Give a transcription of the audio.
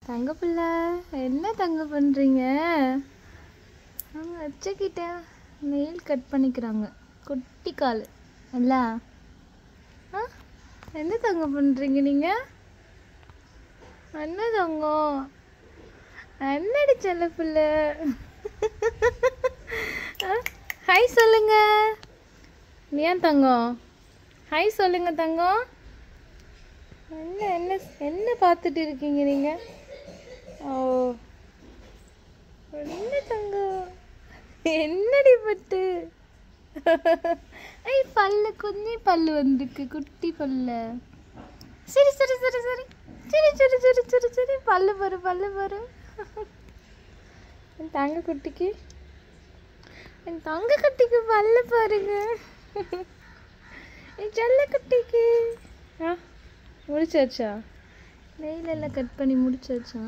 தங்க பிள்ளை என்ன தங்க பண்ணுறீங்க? அவங்க வச்சுக்கிட்ட நெயில் கட் பண்ணிக்கிறாங்க. குட்டி கால் இல்ல? என்ன தங்க பண்ணுறீங்க நீங்கள்? என்ன தங்கம்? என்னடி செல்ல பிள்ளை? ஹாய் சொல்லுங்க. ஏன் தங்கம்? ஹாய் சொல்லுங்க தங்கம். என்ன என்ன என்ன பார்த்துட்டு இருக்கீங்க நீங்கள்? ஓ என்ன தங்கம்? என்னடி பட்டு? ஐ பல்லு குഞ്ഞി பல்லு வந்துருக்கு. குட்டி பல்லு. சரி சரி சரி சரி சரி சரி சரி சரி சரி பல்லு பாரு பல்லு பாரு. என் தங்க குட்டிக்கு என் தங்க குட்டிக்கு பல்லு பாருங்க. என் செல்ல குட்டிக்கு முடிச்சாச்சா? நெயில் எல்லாம் கட் பண்ணி முடிச்சாச்சா?